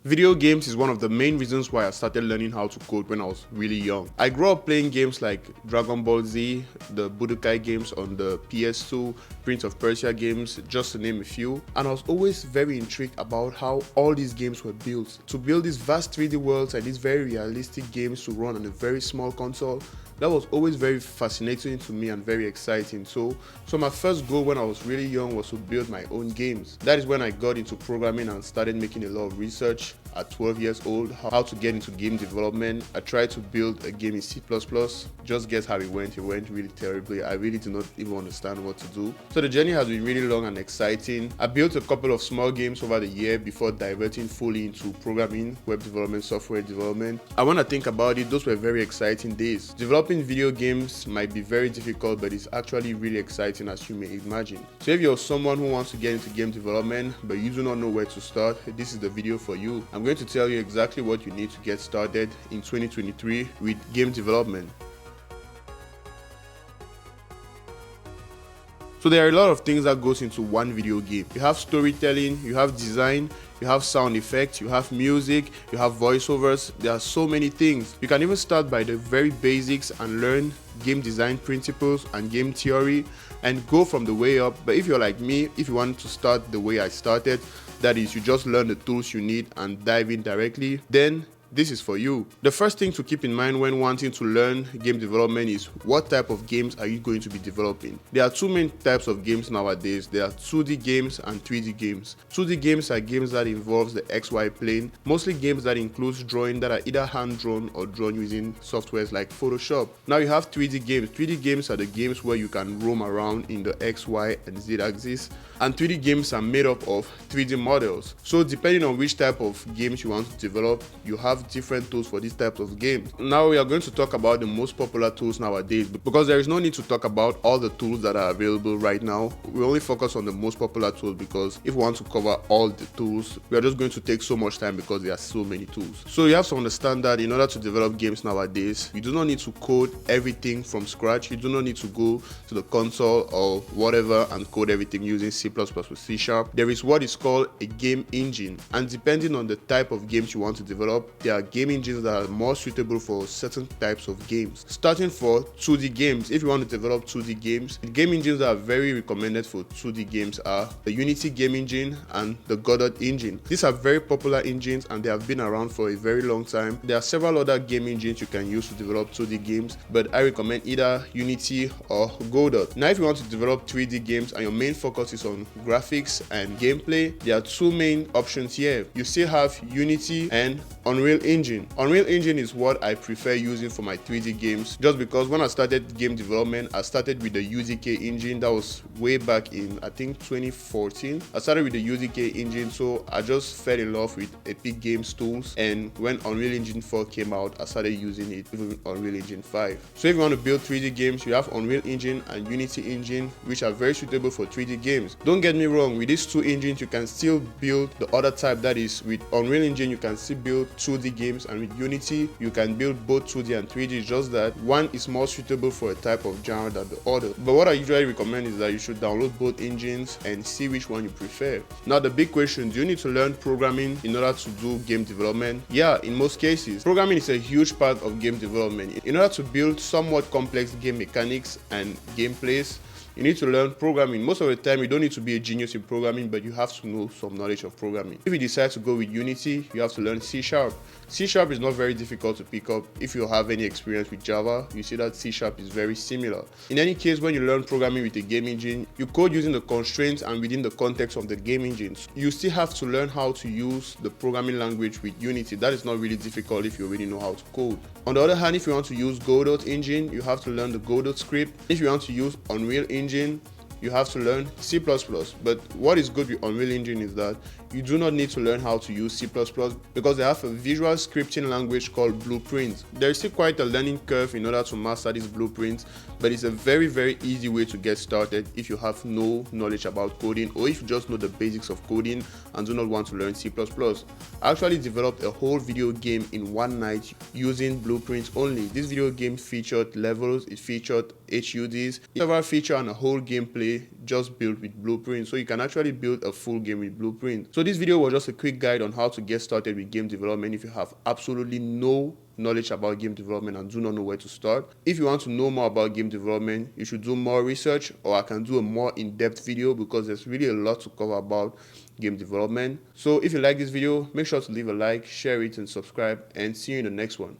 Video games is one of the main reasons why I started learning how to code when I was really young. I grew up playing games like Dragon Ball Z, the Budokai games on the PS2, Prince of Persia games, just to name a few, and I was always very intrigued about how all these games were built. To build these vast 3D worlds and these very realistic games to run on a very small console, that was always very fascinating to me and very exciting. So my first goal when I was really young was to build my own games. That is when I got into programming and started making a lot of research at 12 years old, how to get into game development. I tried to build a game in C++. Just guess how it went really terribly. I really did not even understand what to do. So the journey has been really long and exciting. I built a couple of small games over the year before diverting fully into programming, web development, software development. I want to think about it, those were very exciting days. Developing video games might be very difficult, but it's actually really exciting as you may imagine. So if you're someone who wants to get into game development but you do not know where to start, this is the video for you. I'm going to tell you exactly what you need to get started in 2023 with game development. So there are a lot of things that goes into one video game. You have storytelling, you have design, you have sound effects, you have music, you have voiceovers. There are so many things. You can even start by the very basics and learn game design principles and game theory and go from the way up. But if you're like me, if you want to start the way I started, that is, you just learn the tools you need and dive in directly, then this is for you. The first thing to keep in mind when wanting to learn game development is what type of games are you going to be developing. There are two main types of games nowadays. There are 2D games and 3D games. 2D games are games that involves the XY plane, mostly games that includes drawing that are either hand-drawn or drawn using softwares like Photoshop. Now you have 3D games. 3D games are the games where you can roam around in the X, Y, and Z axis. And 3D games are made up of 3D models. So depending on which type of games you want to develop, you have different tools for these types of games. Now we are going to talk about the most popular tools nowadays, because there is no need to talk about all the tools that are available right now. We only focus on the most popular tools because if we want to cover all the tools, we are just going to take so much time because there are so many tools. So you have to understand that in order to develop games nowadays, you do not need to code everything from scratch. You do not need to go to the console or whatever and code everything using C++ with C#. There is what is called a game engine, and depending on the type of games you want to develop, there are game engines that are more suitable for certain types of games. Starting for 2D games, if you want to develop 2D games, the game engines that are very recommended for 2D games are the Unity game engine and the Godot engine. These are very popular engines and they have been around for a very long time. There are several other game engines you can use to develop 2D games, but I recommend either Unity or Godot. Now if you want to develop 3D games and your main focus is on graphics and gameplay, there are two main options here. You still have Unity and Unreal Engine. Unreal Engine is what I prefer using for my 3D games, just because when I started game development, I started with the UZK engine. That was way back in, I think, 2014. I started with the UZK engine, so I just fell in love with Epic Games tools, and when Unreal Engine 4 came out, I started using it, even Unreal Engine 5. So if you want to build 3D games, you have Unreal Engine and Unity Engine, which are very suitable for 3D games. Don't get me wrong, with these two engines, you can still build the other type, that is, with Unreal Engine, you can still build 2D games, and with Unity, you can build both 2D and 3D, just that one is more suitable for a type of genre than the other. But what I usually recommend is that you should download both engines and see which one you prefer. Now the big question, do you need to learn programming in order to do game development? Yeah, in most cases. Programming is a huge part of game development. In order to build somewhat complex game mechanics and gameplays, you need to learn programming. Most of the time, you don't need to be a genius in programming, but you have to know some knowledge of programming. If you decide to go with Unity, you have to learn C#. C# is not very difficult to pick up. If you have any experience with Java, you see that C# is very similar. In any case, when you learn programming with a game engine, you code using the constraints and within the context of the game engines. You still have to learn how to use the programming language with Unity. That is not really difficult if you already know how to code. On the other hand, if you want to use Godot engine, you have to learn the Godot script. If you want to use Unreal Engine, you have to learn C++. But what is good with Unreal Engine is that you do not need to learn how to use C++ because they have a visual scripting language called Blueprint. There is still quite a learning curve in order to master these blueprints, but it's a very easy way to get started if you have no knowledge about coding, or if you just know the basics of coding and do not want to learn C++. I actually developed a whole video game in one night using blueprints only. This video game featured levels, it featured HUDs, several features and a whole gameplay say just build with Blueprint. So you can actually build a full game with Blueprint. So this video was just a quick guide on how to get started with game development if you have absolutely no knowledge about game development and do not know where to start. If you want to know more about game development, you should do more research, or I can do a more in-depth video because there's really a lot to cover about game development. So if you like this video, make sure to leave a like, share it, and subscribe, and see you in the next one.